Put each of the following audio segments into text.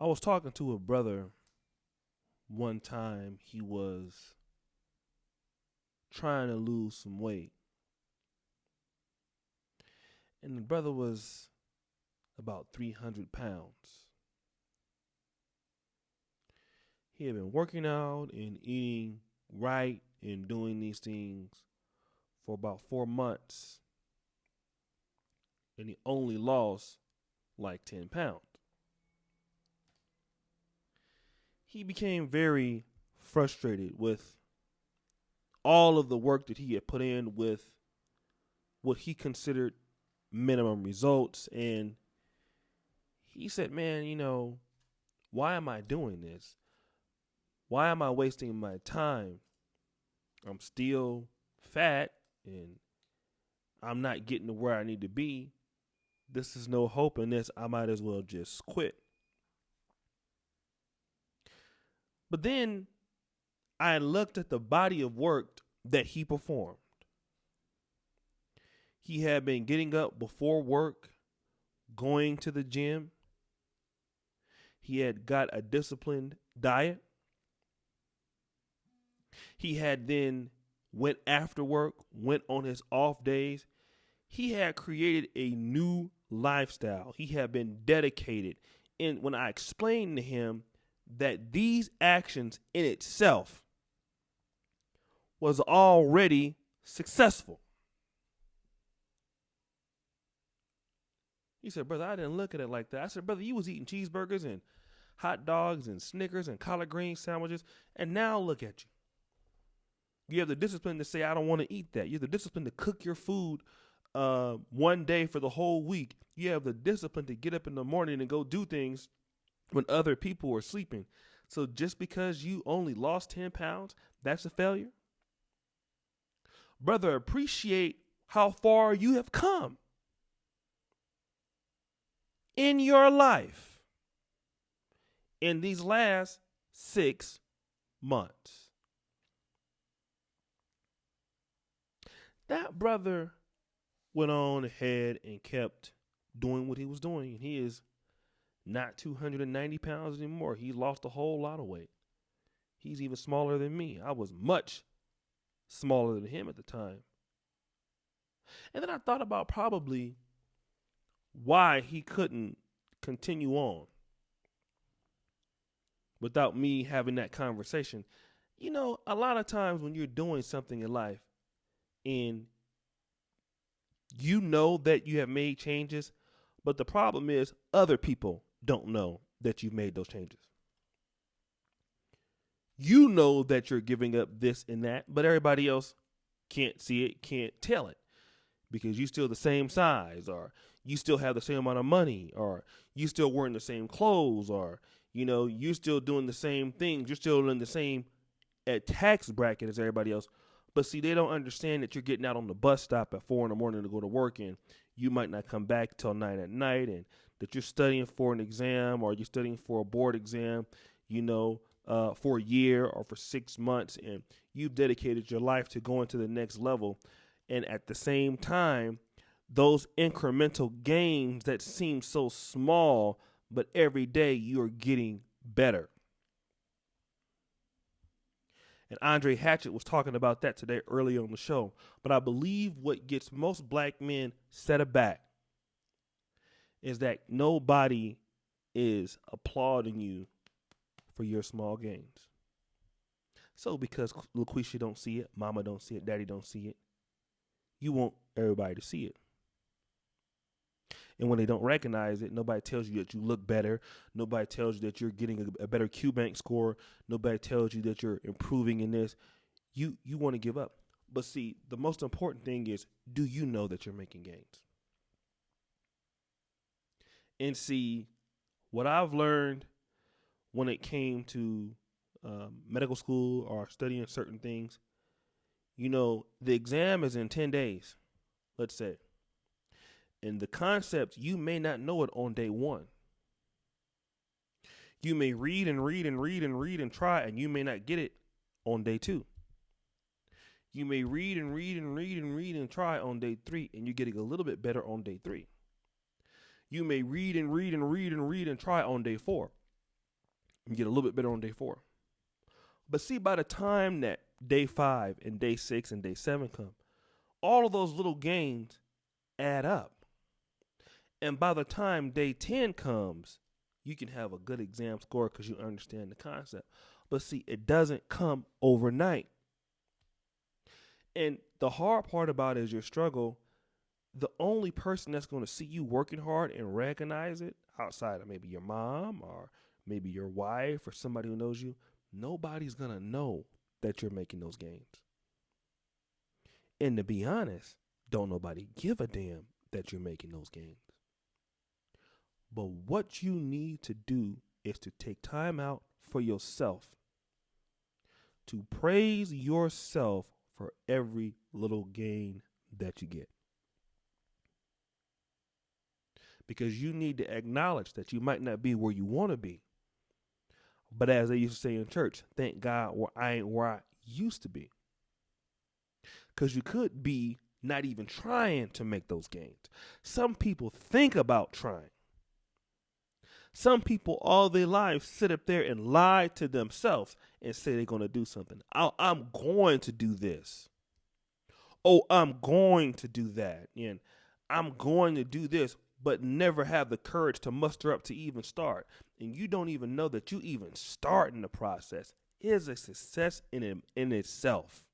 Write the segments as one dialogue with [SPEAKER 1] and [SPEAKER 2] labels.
[SPEAKER 1] I was talking to a brother one time. He was trying to lose some weight, and the brother was about 300 pounds. He had been working out and eating right and doing these things for about 4 months, and he only lost like 10 pounds. He became very frustrated with all of the work that he had put in with what he considered minimum results. And he said, man, why am I doing this? Why am I wasting my time? I'm still fat and I'm not getting to where I need to be. This is no hope in this. I might as well just quit. But then I looked at the body of work that he performed. He had been getting up before work, going to the gym. He had got a disciplined diet. He had then went after work, went on his off days. He had created a new lifestyle. He had been dedicated. And when I explained to him that these actions in itself was already successful, he said, brother, I didn't look at it like that. I said, brother, you was eating cheeseburgers and hot dogs and Snickers and collard green sandwiches, and now look at you. You have the discipline to say, I don't want to eat that. You have the discipline to cook your food one day for the whole week. You have the discipline to get up in the morning and go do things when other people are sleeping. So just because you only lost 10 pounds, that's a failure? Brother, appreciate how far you have come in your life in these last 6 months. That brother went on ahead and kept doing what he was doing. And he is not 290 pounds anymore. He lost a whole lot of weight. He's even smaller than me. I was much smaller than him at the time. And then I thought about probably why he couldn't continue on without me having that conversation. A lot of times when you're doing something in life and you know that you have made changes, but the problem is other people don't know that you've made those changes. You know that you're giving up this and that, but everybody else can't see it, can't tell it, because you're still the same size, or you still have the same amount of money, or you still wearing the same clothes, or you're still doing the same things. You're still in the same tax bracket as everybody else. But see, they don't understand that you're getting out on the bus stop at 4 a.m. to go to work, and you might not come back till 9 p.m, and that you're studying for an exam, or you're studying for a board exam, for a year or for 6 months, and you've dedicated your life to going to the next level. And at the same time, those incremental gains that seem so small, but every day you are getting better. And Andre Hatchett was talking about that today early on the show. But I believe what gets most black men set aback is that nobody is applauding you for your small gains. So because LaQuisha don't see it, Mama don't see it, Daddy don't see it, you want everybody to see it. And when they don't recognize it, nobody tells you that you look better. Nobody tells you that you're getting a better Q-Bank score. Nobody tells you that you're improving in this. You want to give up. But see, the most important thing is, do you know that you're making gains? And see, what I've learned when it came to medical school or studying certain things, the exam is in 10 days, let's say. And the concept, you may not know it on day one. You may read and read and read and read and try, and you may not get it on day 2. You may read and read and read and read and try on day 3, and you're getting a little bit better on day 3. You may read and read and read and read and try on day 4. You get a little bit better on day 4. But see, by the time that day 5 and day 6 and day 7 come, all of those little gains add up. And by the time day 10 comes, you can have a good exam score because you understand the concept. But see, it doesn't come overnight. And the hard part about it is your struggle. The only person that's going to see you working hard and recognize it, outside of maybe your mom or maybe your wife or somebody who knows you, nobody's going to know that you're making those gains. And to be honest, don't nobody give a damn that you're making those gains. But what you need to do is to take time out for yourself, to praise yourself for every little gain that you get. Because you need to acknowledge that you might not be where you want to be. But as they used to say in church, thank God I ain't where I used to be. Because you could be not even trying to make those gains. Some people think about trying. Some people all their lives sit up there and lie to themselves and say they're going to do something. I'm going to do this. Oh, I'm going to do that. And I'm going to do this, but never have the courage to muster up to even start. And you don't even know that you even start in the process is a success in itself.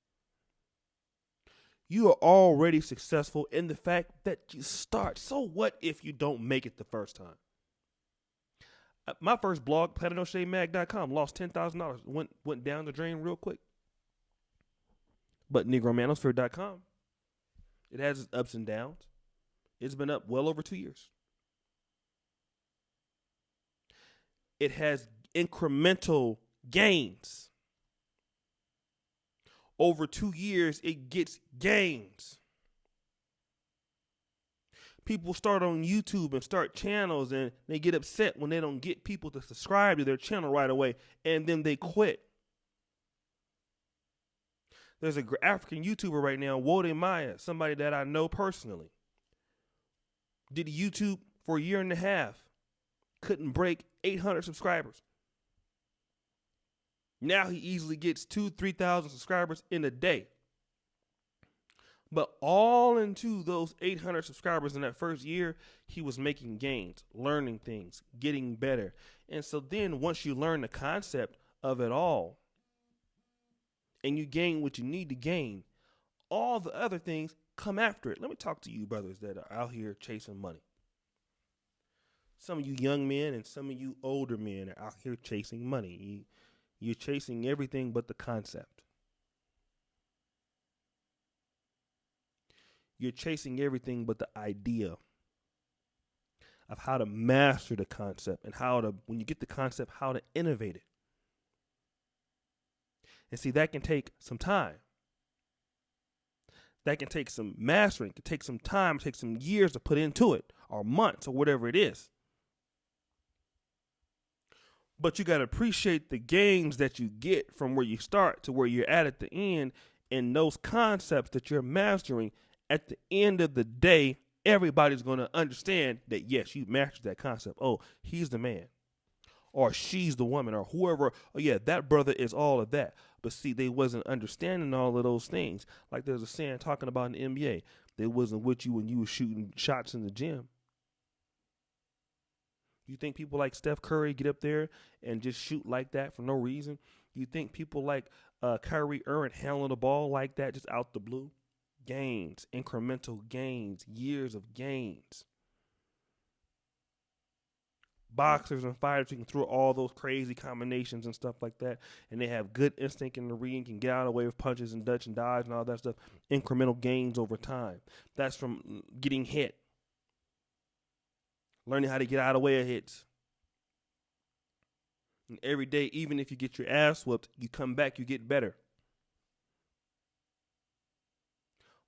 [SPEAKER 1] You are already successful in the fact that you start. So what if you don't make it the first time? My first blog, planetoshademag.com, lost $10,000. Went down the drain real quick. But negromanosphere.com, it has its ups and downs. It's been up well over 2 years. It has incremental gains. Over 2 years, it gets gains. People start on YouTube and start channels, and they get upset when they don't get people to subscribe to their channel right away, and then they quit. There's an African YouTuber right now, Wode Maya, somebody that I know personally. Did YouTube for a year and a half. Couldn't break 800 subscribers. Now he easily gets 2,000-3,000 subscribers in a day. But all into those 800 subscribers in that first year, he was making gains, learning things, getting better. And so then once you learn the concept of it all, and you gain what you need to gain, all the other things come after it. Let me talk to you brothers that are out here chasing money. Some of you young men and some of you older men are out here chasing money. You're chasing everything but the concept. You're chasing everything but the idea of how to master the concept and how to, when you get the concept, how to innovate it. And see, that can take some time. That can take some mastering. It can take some time, take some years to put into it, or months, or whatever it is. But you got to appreciate the gains that you get from where you start to where you're at the end, and those concepts that you're mastering. At the end of the day, everybody's going to understand that, yes, you mastered that concept. Oh, he's the man, or she's the woman, or whoever. Oh, yeah, that brother is all of that. But see, they wasn't understanding all of those things. Like there's a saying talking about in the NBA, they wasn't with you when you were shooting shots in the gym. You think people like Steph Curry get up there and just shoot like that for no reason? You think people like Kyrie Irving handling the ball like that just out the blue? Gains, incremental gains, years of gains. Boxers and fighters can throw all those crazy combinations and stuff like that, and they have good instinct in the ring, can get out of the way with punches and dutch and dodge and all that stuff. Incremental gains over time. That's from getting hit, learning how to get out of the way of hits. And every day, even if you get your ass whooped, you come back, you get better.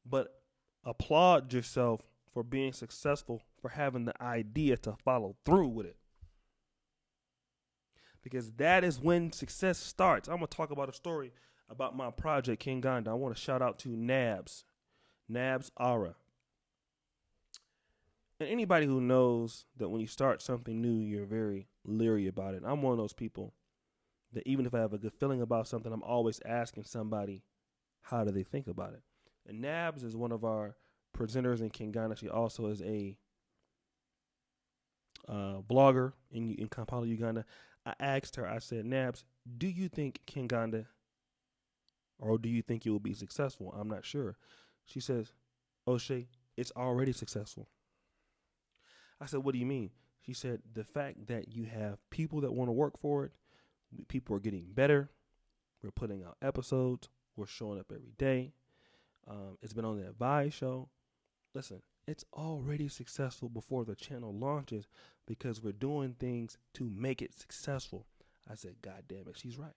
[SPEAKER 1] But applaud yourself for being successful, for having the idea to follow through with it. Because that is when success starts. I'm going to talk about a story about my project, King Ganda. I want to shout out to NABs, NABs Aura. And anybody who knows that when you start something new, you're very leery about it. I'm one of those people. that even if I have a good feeling about something, I'm always asking somebody, how do they think about it? And NABs is one of our presenters in Kingana. She also is a blogger in Kampala, Uganda. I asked her, I said, NABs, do you think Kinganda, or do you think it will be successful? I'm not sure. She says, O'Shea, it's already successful. I said, what do you mean? She said, the fact that you have people that want to work for it, people are getting better. We're putting out episodes. We're showing up every day. It's been on the Advise show. Listen, it's already successful before the channel launches because we're doing things to make it successful. I said, God damn it, she's right.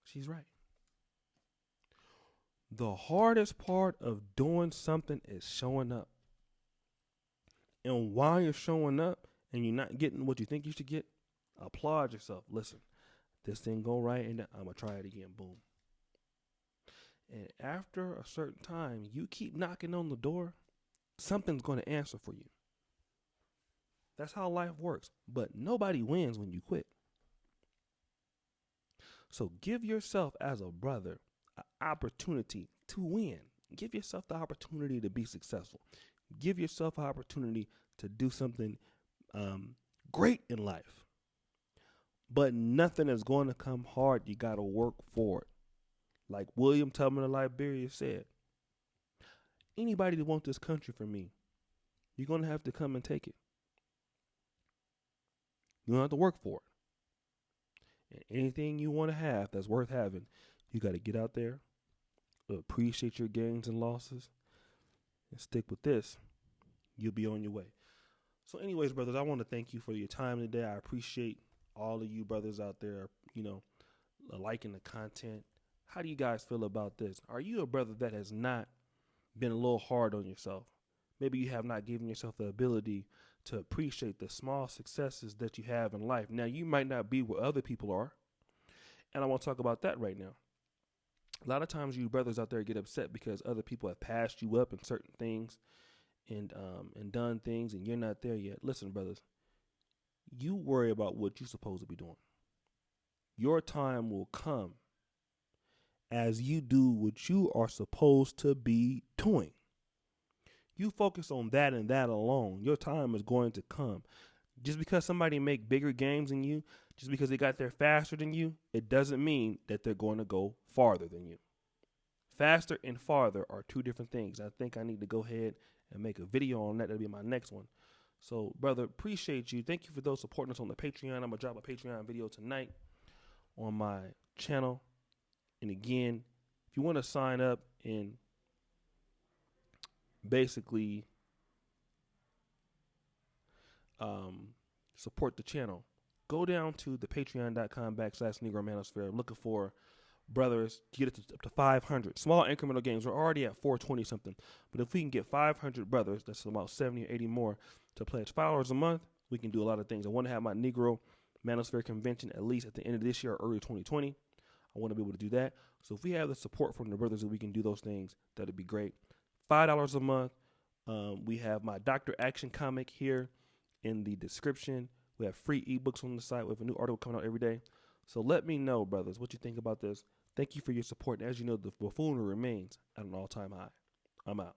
[SPEAKER 1] She's right. The hardest part of doing something is showing up. And while you're showing up and you're not getting what you think you should get, applaud yourself. Listen, this thing go right and I'm going to try it again. Boom. And after a certain time, you keep knocking on the door, something's going to answer for you. That's how life works. But nobody wins when you quit. So give yourself as a brother an opportunity to win. Give yourself the opportunity to be successful. Give yourself an opportunity to do something great in life. But nothing is going to come hard. You got to work for it. Like William Tubman of Liberia said, anybody that wants this country from me, you're going to have to come and take it. You don't have to work for it. And anything you want to have that's worth having, you got to get out there, appreciate your gains and losses, and stick with this. You'll be on your way. So anyways, brothers, I want to thank you for your time today. I appreciate all of you brothers out there, liking the content. How do you guys feel about this? Are you a brother that has not been a little hard on yourself? Maybe you have not given yourself the ability to appreciate the small successes that you have in life. Now, you might not be where other people are, and I want to talk about that right now. A lot of times you brothers out there get upset because other people have passed you up in certain things and done things, and you're not there yet. Listen, brothers, you worry about what you're supposed to be doing. Your time will come as you do what you are supposed to be doing. You focus on that and that alone. Your time is going to come. Just because somebody make bigger games than you, just because they got there faster than you, it doesn't mean that they're going to go farther than you. Faster and farther are two different things. I think I need to go ahead and make a video on that. That'll be my next one. So, brother, appreciate you. Thank you for those supporting us on the Patreon. I'm going to drop a Patreon video tonight on my channel. And again, if you want to sign up and basically support the channel, go down to the patreon.com/Negro Manosphere. I'm looking for brothers to get it up to 500. Small incremental games. We're already at 420 something. But if we can get 500 brothers, that's about 70 or 80 more, to pledge $5 a month, we can do a lot of things. I want to have my Negro Manosphere convention at least at the end of this year or early 2020. I want to be able to do that. So if we have the support from the brothers that we can do those things, that'd be great. $5 a month. We have my Dr. Action comic here in the description. We have free ebooks on the site. We have a new article coming out every day. So let me know, brothers, what you think about this. Thank you for your support. And as you know, the buffoonery remains at an all-time high. I'm out.